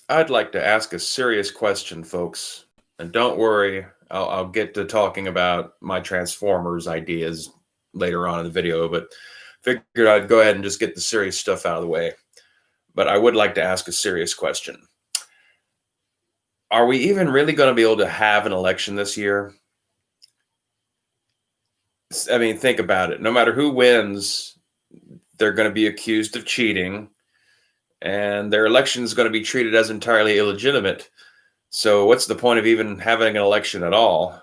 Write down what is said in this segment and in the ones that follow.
I'd like to ask a serious question, folks. And don't worry, I'll get to talking about my Transformers ideas later on in the video, but figured I'd go ahead and just get the serious stuff out of the way. But I would like to ask a serious question. Are we even really going to be able to have an election this year? I mean, think about it. No matter who wins, they're going to be accused of cheating, and their election is going to be treated as entirely illegitimate. So, what's the point of even having an election at all?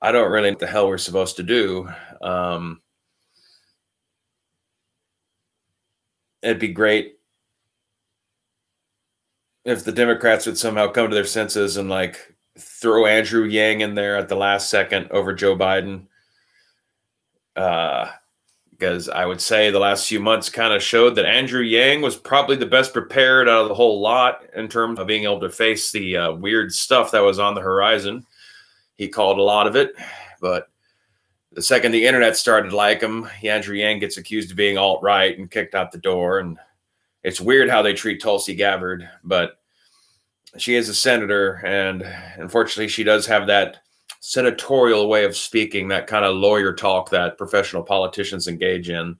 I don't really know what the hell we're supposed to do. Um, it'd be great if the Democrats would somehow come to their senses and like throw Andrew Yang in there at the last second over Joe Biden. Because I would say the last few months kind of showed that Andrew Yang was probably the best prepared out of the whole lot in terms of being able to face the weird stuff that was on the horizon. He called a lot of it, but the second the internet started like him, Andrew Yang gets accused of being alt-right and kicked out the door. And it's weird how they treat Tulsi Gabbard, but she is a senator, and unfortunately she does have that senatorial way of speaking, that kind of lawyer talk that professional politicians engage in.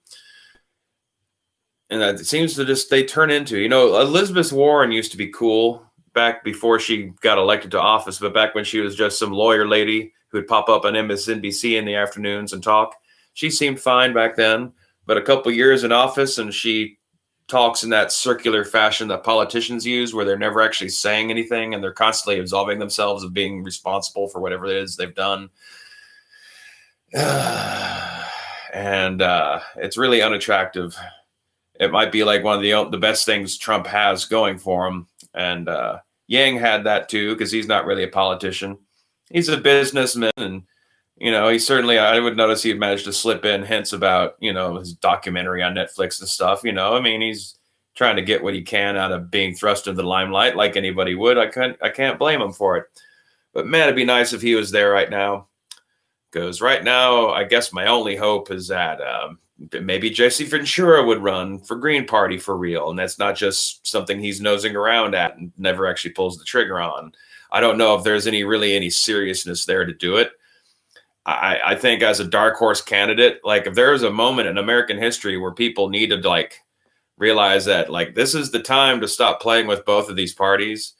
And that it seems to just, they turn into, Elizabeth Warren used to be cool back before she got elected to office, but back when she was just some lawyer lady who would pop up on MSNBC in the afternoons and talk, she seemed fine back then. But a couple years in office and she talks in that circular fashion that politicians use, where they're never actually saying anything and they're constantly absolving themselves of being responsible for whatever it is they've done. And it's really unattractive. It might be like one of the best things Trump has going for him. And Yang had that too, because he's not really a politician. He's a businessman, and he certainly, I would notice he managed to slip in hints about, his documentary on Netflix and stuff. I mean, he's trying to get what he can out of being thrust into the limelight like anybody would. I can't blame him for it. But man, it'd be nice if he was there right now. Because right now, I guess my only hope is that maybe Jesse Ventura would run for Green Party for real. And that's not just something he's nosing around at and never actually pulls the trigger on. I don't know if there's any seriousness there to do it. I think as a dark horse candidate, like if there is a moment in American history where people need to like realize that like this is the time to stop playing with both of these parties,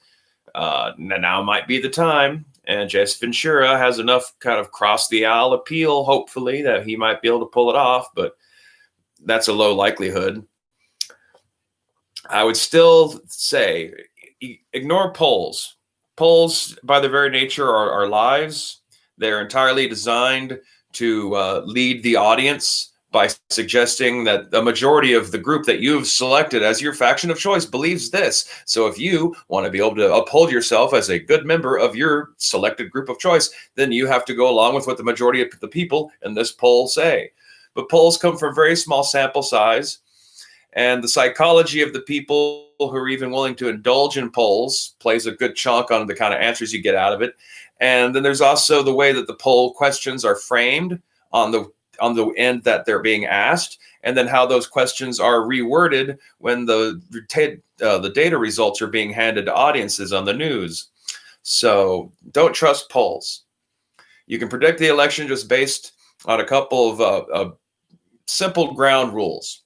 now might be the time. And Jesse Ventura has enough kind of cross the aisle appeal, hopefully, that he might be able to pull it off, but that's a low likelihood. I would still say ignore polls. Polls, by their very nature, are lies. They're entirely designed to lead the audience by suggesting that the majority of the group that you've selected as your faction of choice believes this. So if you want to be able to uphold yourself as a good member of your selected group of choice, then you have to go along with what the majority of the people in this poll say. But polls come from very small sample size, and the psychology of the people who are even willing to indulge in polls plays a good chunk on the kind of answers you get out of it. And then there's also the way that the poll questions are framed on the end that they're being asked, and then how those questions are reworded when the data results are being handed to audiences on the news. So don't trust polls. You can predict the election just based on a couple of simple ground rules.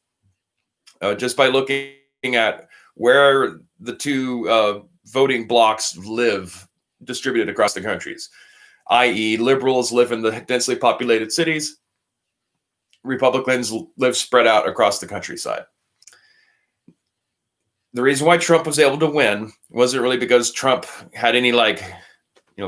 Just by looking at where the two voting blocks live distributed across the countries, i.e. liberals live in the densely populated cities, Republicans live spread out across the countryside. The reason why Trump was able to win wasn't really because Trump had any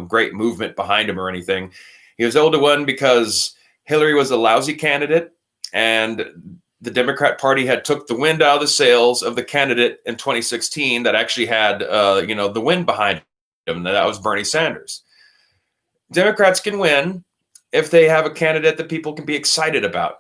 great movement behind him or anything. He was able to win because Hillary was a lousy candidate, and the Democrat Party had took the wind out of the sails of the candidate in 2016 that actually had the wind behind him. That was Bernie Sanders. Democrats can win if they have a candidate that people can be excited about.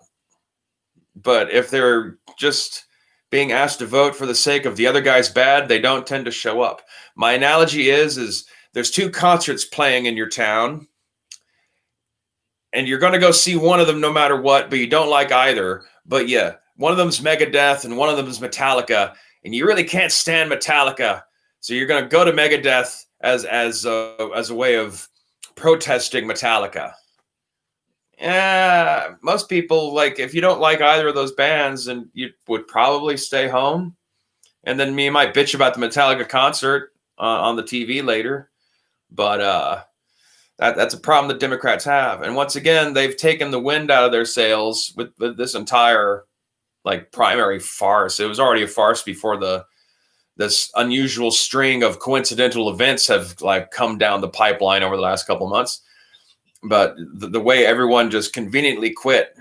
But if they're just being asked to vote for the sake of the other guy's bad, they don't tend to show up. My analogy is there's two concerts playing in your town, and you're going to go see one of them no matter what, but you don't like either. But yeah, one of them's Megadeth and one of them is Metallica, and you really can't stand Metallica. So you're going to go to Megadeth as a way of protesting Metallica. Yeah, most people, like, if you don't like either of those bands, then you would probably stay home. And then you might bitch about the Metallica concert on the TV later. But that's a problem that Democrats have. And once again, they've taken the wind out of their sails with this entire like primary farce. It was already a farce before this unusual string of coincidental events have like come down the pipeline over the last couple of months. But the way everyone just conveniently quit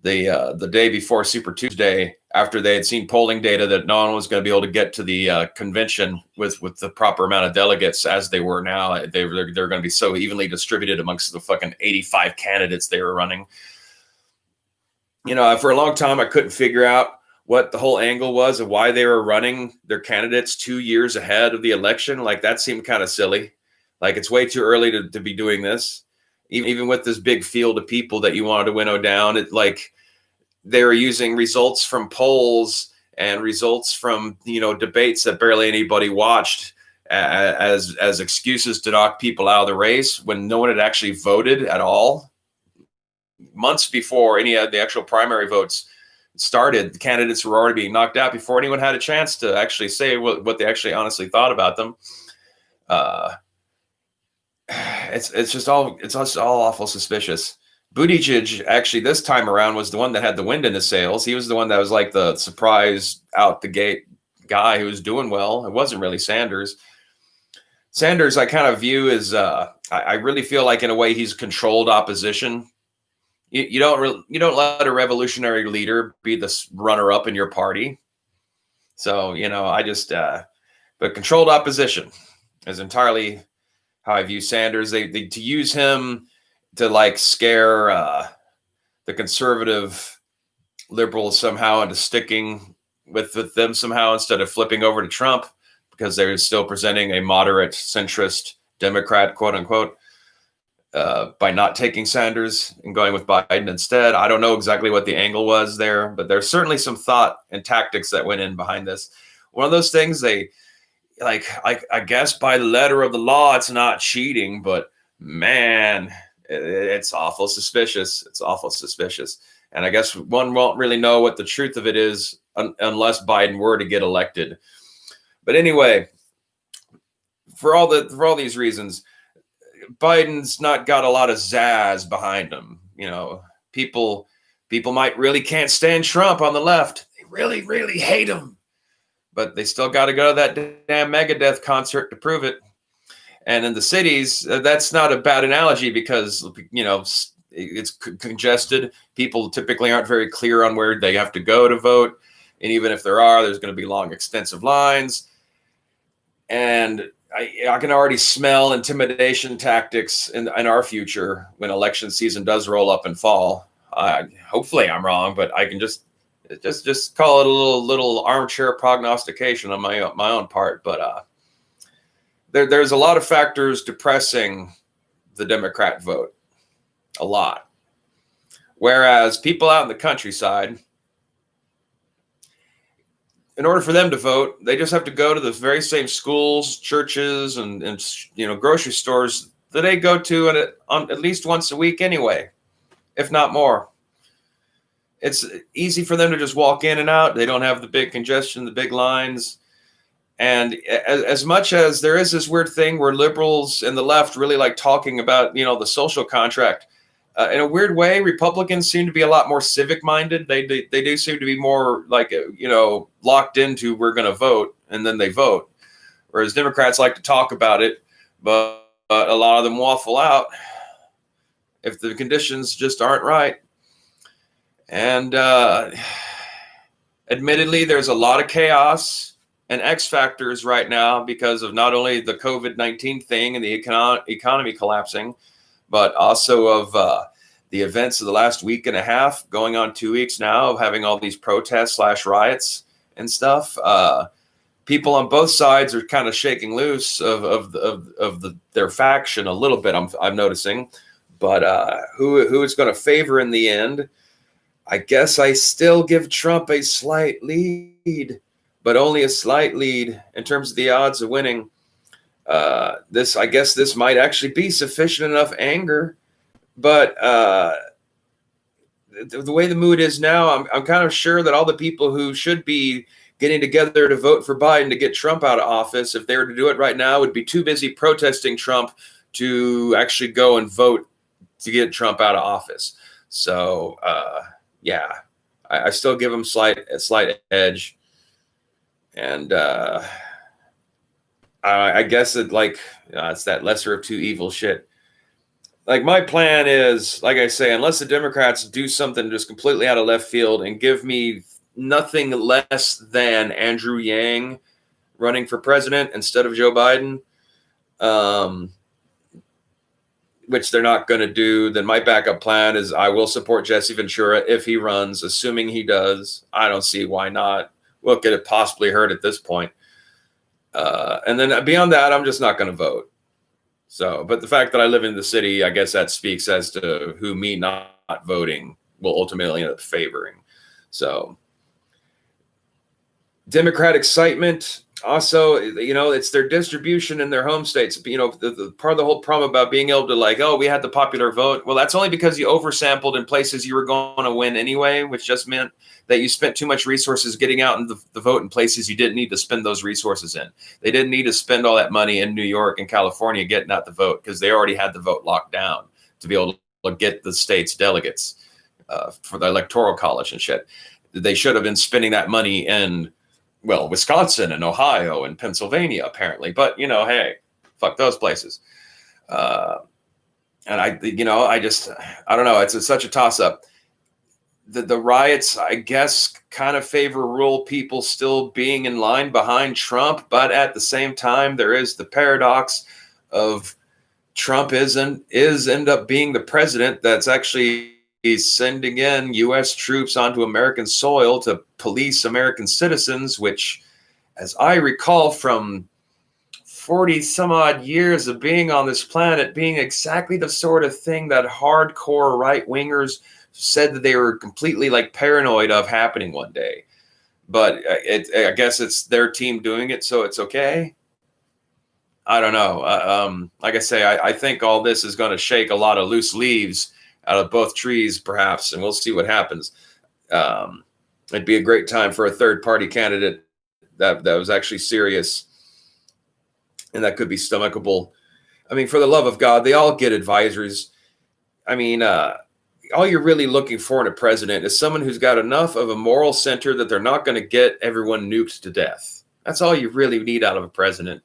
the day before Super Tuesday, after they had seen polling data that no one was going to be able to get to the convention with the proper amount of delegates as they were now. They're going to be so evenly distributed amongst the fucking 85 candidates they were running. You know, for a long time, I couldn't figure out what the whole angle was of why they were running their candidates 2 years ahead of the election. Like, that seemed kind of silly. Like, it's way too early to be doing this. Even with this big field of people that you wanted to winnow down, it like they were using results from polls and results from, you know, debates that barely anybody watched as excuses to knock people out of the race when no one had actually voted at all. Months before any of the actual primary votes started, the candidates were already being knocked out before anyone had a chance to actually say what they actually honestly thought about them. It's just all awful suspicious. Buttigieg actually this time around was the one that had the wind in his sails. He was the one that was like the surprise out the gate guy who was doing well. It wasn't really Sanders. Sanders, I kind of view as I really feel like in a way he's controlled opposition. You don't let a revolutionary leader be the runner up in your party. So, you know, but controlled opposition is entirely how I view Sanders. They to use him to like scare the conservative liberals somehow into sticking with them somehow instead of flipping over to Trump because they're still presenting a moderate centrist Democrat, quote unquote, by not taking Sanders and going with Biden instead. I don't know exactly what the angle was there, but there's certainly some thought and tactics that went in behind this. One of those things I guess by the letter of the law, it's not cheating, but man, it's awful suspicious. It's awful suspicious. And I guess one won't really know what the truth of it is unless Biden were to get elected. But anyway, for all these reasons, Biden's not got a lot of zazz behind him. You know, people might really can't stand Trump on the left. They really, really hate him. But they still got to go to that damn Megadeth concert to prove it. And in the cities, that's not a bad analogy because, you know, it's congested. People typically aren't very clear on where they have to go to vote. And even if there are, there's going to be long, extensive lines. And I can already smell intimidation tactics in our future when election season does roll up and fall. Hopefully I'm wrong, but I can just call it a little armchair prognostication on my own part. But there's a lot of factors depressing the Democrat vote, a lot. Whereas people out in the countryside, in order for them to vote, they just have to go to the very same schools, churches, and you know, grocery stores that they go to at least once a week anyway, if not more. It's easy for them to just walk in and out. They don't have the big congestion, the big lines. And as much as there is this weird thing where liberals and the left really like talking about, you know, the social contract, in a weird way, Republicans seem to be a lot more civic minded. They do seem to be more like, you know, locked into we're going to vote and then they vote. Whereas Democrats like to talk about it, but a lot of them waffle out if the conditions just aren't right. And admittedly, there's a lot of chaos and X factors right now because of not only the COVID-19 thing and the economy collapsing, but also of the events of the last week and a half, going on 2 weeks now, of having all these protests / riots and stuff. People on both sides are kind of shaking loose of their faction a little bit. I'm noticing, but who it's going to favor in the end? I guess I still give Trump a slight lead, but only a slight lead in terms of the odds of winning. I guess this might actually be sufficient enough anger, but the way the mood is now, I'm kind of sure that all the people who should be getting together to vote for Biden to get Trump out of office, if they were to do it right now, would be too busy protesting Trump to actually go and vote to get Trump out of office. So, yeah, I still give him a slight edge. And I guess it's that lesser of two evil shit. Like, my plan is, like I say, unless the Democrats do something just completely out of left field and give me nothing less than Andrew Yang running for president instead of Joe Biden, which they're not going to do, then my backup plan is I will support Jesse Ventura if he runs, assuming he does. I don't see why not. What could it possibly hurt at this point? And then beyond that, I'm just not going to vote. So, but the fact that I live in the city, I guess that speaks as to who me not voting will ultimately end up favoring. So, Democrat excitement. Also, it's their distribution in their home states. The part of the whole problem about being able to we had the popular vote. Well, that's only because you oversampled in places you were going to win anyway, which just meant that you spent too much resources getting out in the vote in places you didn't need to spend those resources in. They didn't need to spend all that money in New York and California getting out the vote because they already had the vote locked down to be able to get the state's delegates for the electoral college and shit. They should have been spending that money in Wisconsin and Ohio and Pennsylvania, apparently. But, hey, fuck those places. And I don't know. It's such a toss-up. The riots, I guess, kind of favor rural people still being in line behind Trump. But at the same time, there is the paradox of Trump end up being the president that's actually sending in U.S. troops onto American soil to police American citizens, which, as I recall from 40 some odd years of being on this planet, being exactly the sort of thing that hardcore right-wingers said that they were completely paranoid of happening one day. But I guess it's their team doing it, so it's okay. I don't know. Like I say, I think all this is going to shake a lot of loose leaves out of both trees, perhaps, and we'll see what happens. It'd be a great time for a third-party candidate that was actually serious and that could be stomachable. I mean, for the love of God, they all get advisors. I mean, all you're really looking for in a president is someone who's got enough of a moral center that they're not going to get everyone nuked to death. That's all you really need out of a president.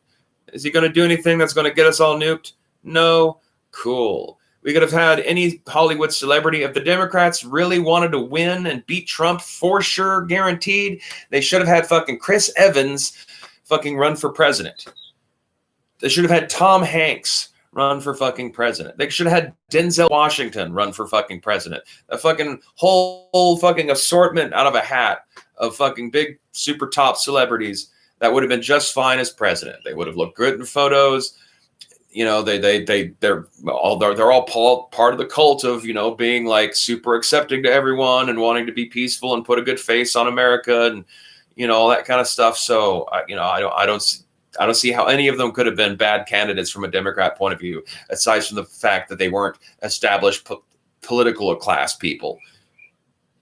Is he going to do anything that's going to get us all nuked? No. Cool. We could have had any Hollywood celebrity. If the Democrats really wanted to win and beat Trump for sure, guaranteed, they should have had fucking Chris Evans fucking run for president. They should have had Tom Hanks run for fucking president. They should have had Denzel Washington run for fucking president. A fucking whole fucking assortment out of a hat of fucking big super top celebrities that would have been just fine as president. They would have looked good in photos. They're all part of the cult of, being super accepting to everyone and wanting to be peaceful and put a good face on America and, all that kind of stuff. So, I don't see how any of them could have been bad candidates from a Democrat point of view, aside from the fact that they weren't established political class people.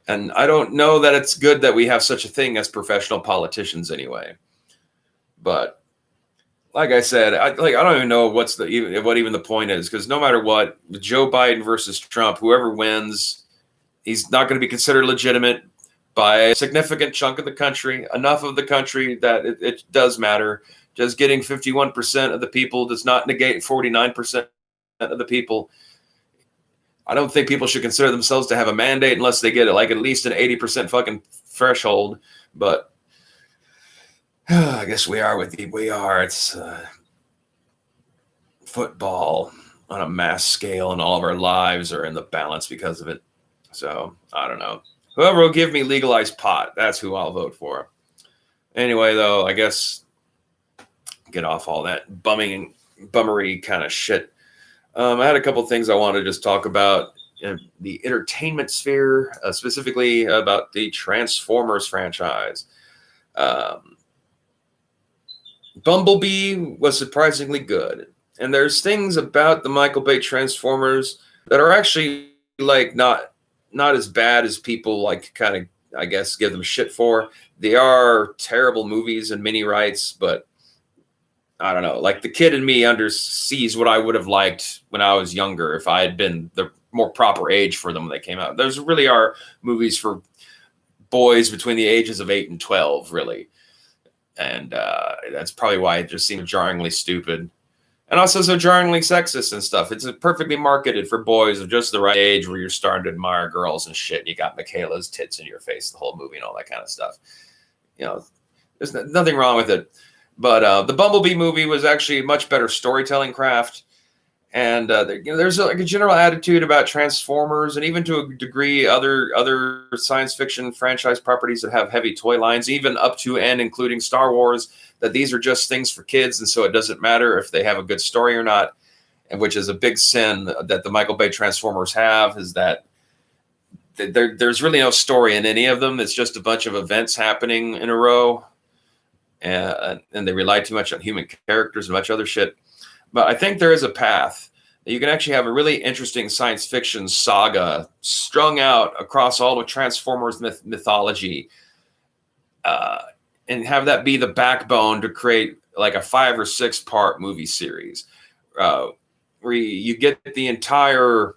And I don't know that it's good that we have such a thing as professional politicians anyway. But like I said, I don't even know what even the point is, because no matter what, Joe Biden versus Trump, whoever wins, he's not going to be considered legitimate by a significant chunk of the country, enough of the country that it does matter. Just getting 51% of the people does not negate 49% of the people. I don't think people should consider themselves to have a mandate unless they get at least an 80% fucking threshold. But I guess we are. It's football on a mass scale, and all of our lives are in the balance because of it. So I don't know. Whoever will give me legalized pot, that's who I'll vote for. Anyway, though, I guess get off all that bummery kind of shit. I had a couple things I wanted to just talk about in the entertainment sphere, specifically about the Transformers franchise. Bumblebee was surprisingly good. And there's things about the Michael Bay Transformers that are actually like not as bad as people like kind of, I guess, give them shit for. They are terrible movies and mini rights, but I don't know. Like the kid in me sees what I would have liked when I was younger if I had been the more proper age for them when they came out. Those really are movies for boys between the ages of 8 and 12, really. And that's probably why it just seemed jarringly stupid. And also so jarringly sexist and stuff. It's perfectly marketed for boys of just the right age where you're starting to admire girls and shit. And you got Michaela's tits in your face the whole movie and all that kind of stuff. You know, there's nothing wrong with it. But the Bumblebee movie was actually a much better storytelling craft. And there's like a general attitude about Transformers, and even to a degree, other science fiction franchise properties that have heavy toy lines, even up to and including Star Wars, that these are just things for kids, and so it doesn't matter if they have a good story or not. And which is a big sin that the Michael Bay Transformers have, is that there's really no story in any of them. It's just a bunch of events happening in a row, and they rely too much on human characters and much other shit. But I think there is a path that you can actually have a really interesting science fiction saga strung out across all the Transformers mythology, and have that be the backbone to create like a 5 or 6 part movie series, where you get the entire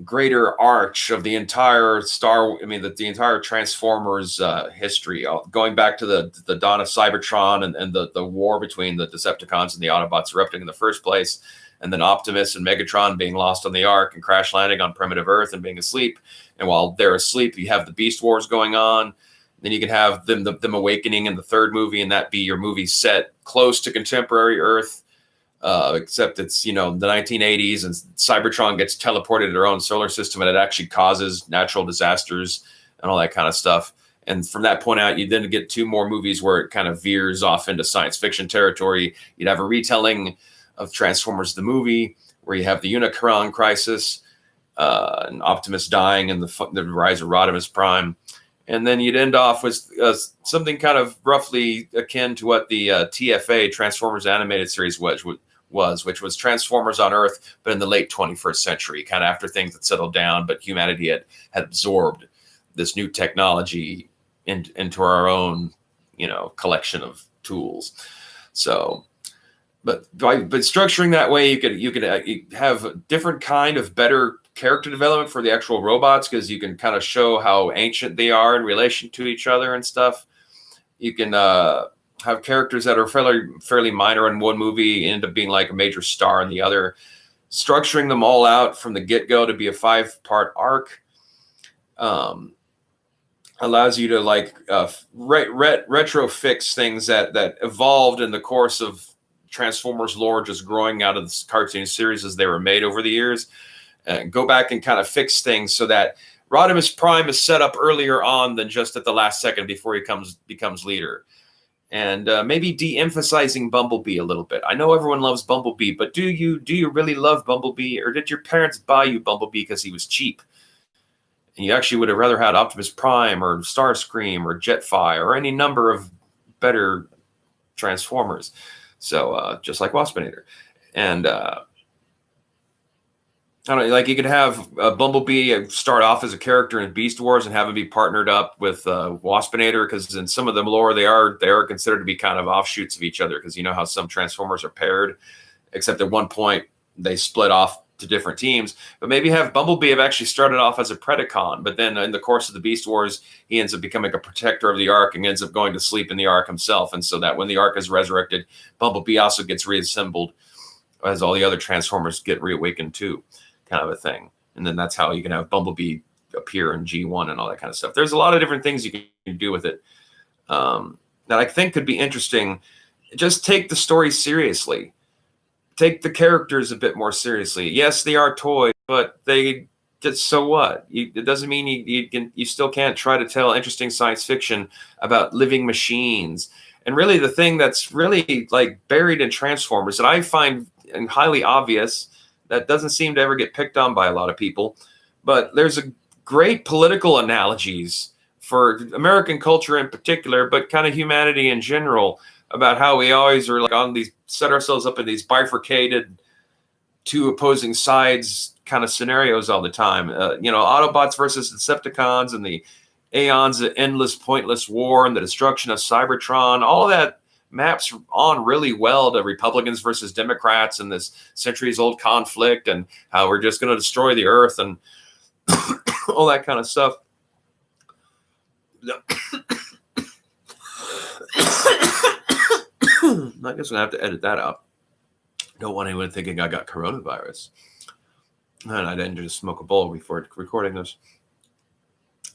greater arch of the entire the entire Transformers history, going back to the dawn of Cybertron and the war between the Decepticons and the Autobots erupting in the first place, and then Optimus and Megatron being lost on the Ark and crash landing on primitive Earth and being asleep. And while they're asleep, you have the Beast Wars going on. Then you can have them awakening in the third movie, and that be your movie set close to contemporary Earth. Except it's, the 1980s, and Cybertron gets teleported to their own solar system, and it actually causes natural disasters and all that kind of stuff. And from that point out, you then get 2 more movies where it kind of veers off into science fiction territory. You'd have a retelling of Transformers the movie, where you have the Unicron crisis, and Optimus dying, and the rise of Rodimus Prime. And then you'd end off with something kind of roughly akin to what the TFA, Transformers Animated Series, which was Transformers on Earth, but in the late 21st century, kind of after things had settled down, but humanity had absorbed this new technology into our own, collection of tools. So, but structuring that way, you could have a different kind of better character development for the actual robots, because you can kind of show how ancient they are in relation to each other and stuff. You can have characters that are fairly minor in one movie end up being like a major star in the other. Structuring them all out from the get-go to be a 5-part arc allows you to like retro fix things that evolved in the course of Transformers lore, just growing out of the cartoon series as they were made over the years. Go back and kind of fix things so that Rodimus Prime is set up earlier on than just at the last second before he becomes leader. And maybe de-emphasizing Bumblebee a little bit. I know everyone loves Bumblebee, but do you really love Bumblebee? Or did your parents buy you Bumblebee because he was cheap? And you actually would have rather had Optimus Prime or Starscream or Jetfire or any number of better Transformers. So just like Waspinator. And I don't know, like you could have Bumblebee start off as a character in Beast Wars and have him be partnered up with Waspinator, because in some of the lore they are considered to be kind of offshoots of each other, because you know how some Transformers are paired, except at one point they split off to different teams. But maybe have Bumblebee have actually started off as a Predacon, but then in the course of the Beast Wars he ends up becoming a protector of the Ark and ends up going to sleep in the Ark himself, and so that when the Ark is resurrected, Bumblebee also gets reassembled as all the other Transformers get reawakened too. Kind of a thing. And then that's how you can have Bumblebee appear in G1 and all that kind of stuff. There's a lot of different things you can do with it that I think could be interesting. Just take the story seriously. Take the characters a bit more seriously. Yes, they are toys, but so what? It doesn't mean you still can't try to tell interesting science fiction about living machines. And really the thing that's really like buried in Transformers that I find highly obvious, that doesn't seem to ever get picked on by a lot of people, but there's a great political analogies for American culture in particular, but kind of humanity in general, about how we always are like on these, set ourselves up in these bifurcated, two opposing sides kind of scenarios all the time. Autobots versus Decepticons, and the aeons of endless, pointless war, and the destruction of Cybertron. All of that maps on really well to Republicans versus Democrats and this centuries-old conflict, and how we're just going to destroy the Earth and all that kind of stuff. I guess I'm going to have to edit that out. Don't want anyone thinking I got coronavirus. And I didn't just smoke a bowl before recording this.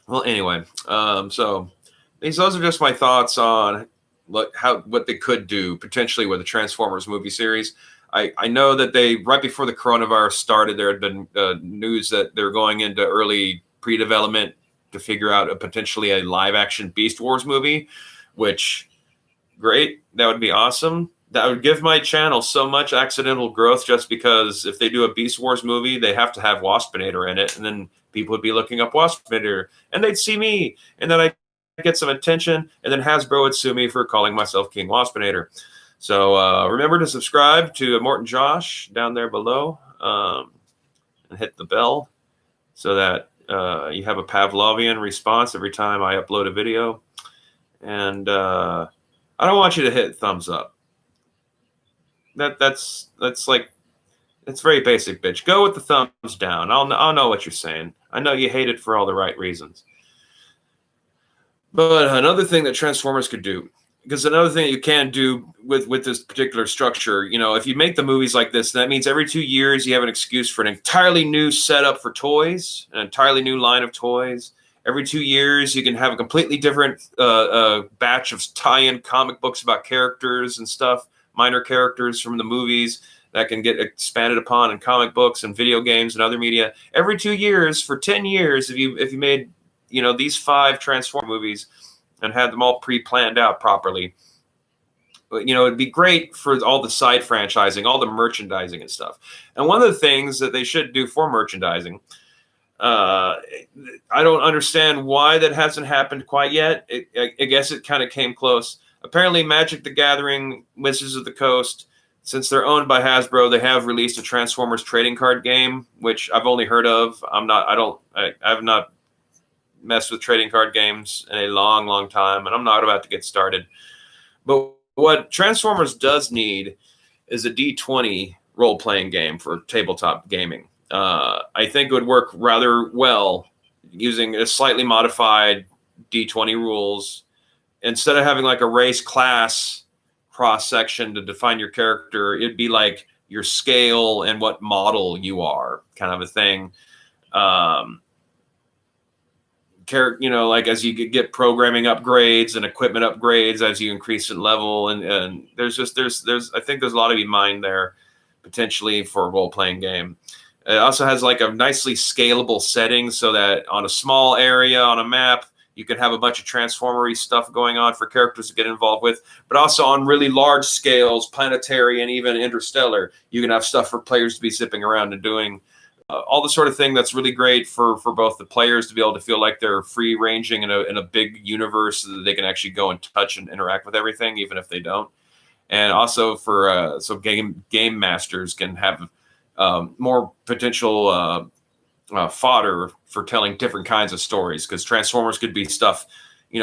Well, anyway, so those are just my thoughts on what they could do potentially with the Transformers movie series. I know that they, right before the coronavirus started, there had been news that they're going into early pre-development to figure out potentially a live-action Beast Wars movie, which, great, that would be awesome. That would give my channel so much accidental growth, just because if they do a Beast Wars movie, they have to have Waspinator in it, and then people would be looking up Waspinator, and they'd see me, and then I get some attention, and then Hasbro would sue me for calling myself King Waspinator. So remember to subscribe to Immortan Josh down there below, and hit the bell so that you have a Pavlovian response every time I upload a video. And I don't want you to hit thumbs up. That's like, it's very basic, bitch. Go with the thumbs down. I'll know what you're saying. I know you hate it for all the right reasons. But another thing that Transformers could do, because another thing that you can do with this particular structure, if you make the movies like this, that means every 2 years you have an excuse for an entirely new setup for toys, an entirely new line of toys. Every 2 years you can have a completely different batch of tie-in comic books about characters and stuff, minor characters from the movies that can get expanded upon in comic books and video games and other media. Every 2 years for 10 years, if you made these 5 Transformer movies and had them all pre-planned out properly, it'd be great for all the side franchising, all the merchandising and stuff. And one of the things that they should do for merchandising, I don't understand why that hasn't happened quite yet. I guess it kind of came close. Apparently, Magic the Gathering, Wizards of the Coast, since they're owned by Hasbro, they have released a Transformers trading card game, which I've only heard of. I've not messed with trading card games in a long, long time, and I'm not about to get started. But what Transformers does need is a D20 role-playing game for tabletop gaming. I think it would work rather well using a slightly modified D20 rules. Instead of having like a race class cross-section to define your character, it'd be like your scale and what model you are, kind of a thing. Like as you get programming upgrades and equipment upgrades as you increase in level, and there's I think there's a lot to be mined there potentially for a role-playing game. It also has like a nicely scalable setting so that on a small area on a map, you can have a bunch of Transformer-y stuff going on for characters to get involved with, but also on really large scales, planetary and even interstellar, you can have stuff for players to be zipping around and doing all the sort of thing that's really great for both the players to be able to feel like they're free-ranging in a big universe so that they can actually go and touch and interact with everything, even if they don't. And also for so game masters can have more potential fodder for telling different kinds of stories, because Transformers could be stuff,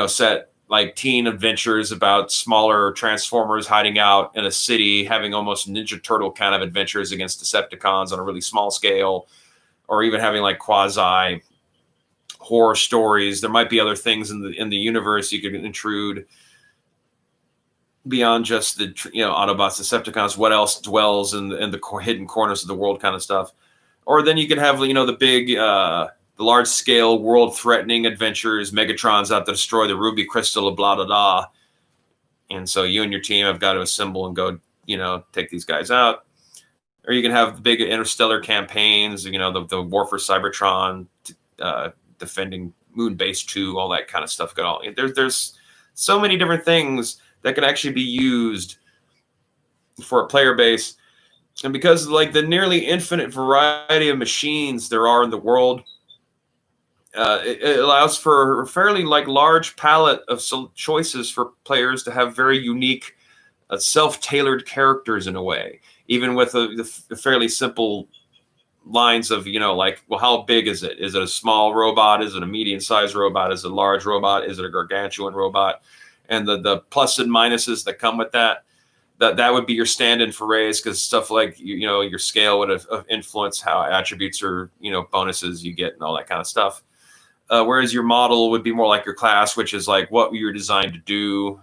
set like teen adventures about smaller Transformers hiding out in a city, having almost Ninja Turtle kind of adventures against Decepticons on a really small scale, or even having like quasi horror stories. There might be other things in the universe you could intrude beyond just the Autobots, Decepticons. What else dwells in the hidden corners of the world, kind of stuff. Or then you could have the big the large scale world threatening adventures, Megatron's out to destroy the Ruby Crystal of blah blah blah, and so you and your team have got to assemble and go take these guys out. Or you can have big interstellar campaigns, the War for Cybertron, defending Moon Base 2, all that kind of stuff. There's so many different things that can actually be used for a player base. And because like the nearly infinite variety of machines there are in the world, it allows for a fairly like large palette of choices for players to have very unique self-tailored characters in a way, even with the fairly simple lines of, like, well, how big is it? Is it a small robot? Is it a medium-sized robot? Is it a large robot? Is it a gargantuan robot? And the plus and minuses that come with that. That would be your stand-in for raise, because stuff like your scale would influence how attributes or bonuses you get and all that kind of stuff. Whereas your model would be more like your class, which is like what you're designed to do,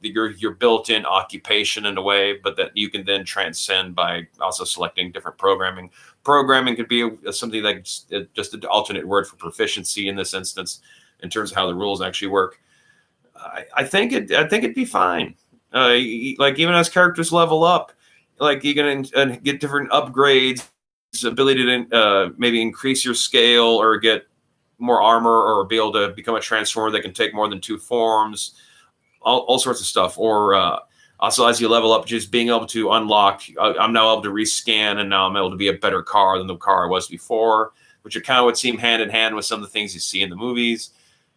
your built-in occupation in a way, but that you can then transcend by also selecting different programming. Programming could be something like just an alternate word for proficiency in this instance, in terms of how the rules actually work. I think it'd be fine. Like, even as characters level up, like, you can get different upgrades, ability to maybe increase your scale or get more armor, or be able to become a transformer that can take more than 2 forms, all sorts of stuff. Or also, as you level up, just being able to unlock, I'm now able to rescan, and now I'm able to be a better car than the car I was before, which kind of would seem hand in hand with some of the things you see in the movies,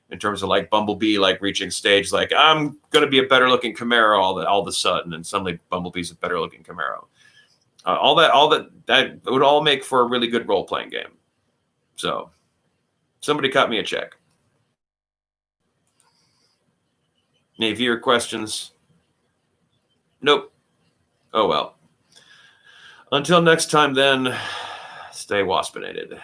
in terms of like Bumblebee, like reaching stage, like, I'm going to be a better looking Camaro all of a sudden, and suddenly Bumblebee's a better looking Camaro. All that would all make for a really good role playing game. So, somebody cut me a check. Any viewer questions? Nope. Oh well. Until next time, then, stay waspinated.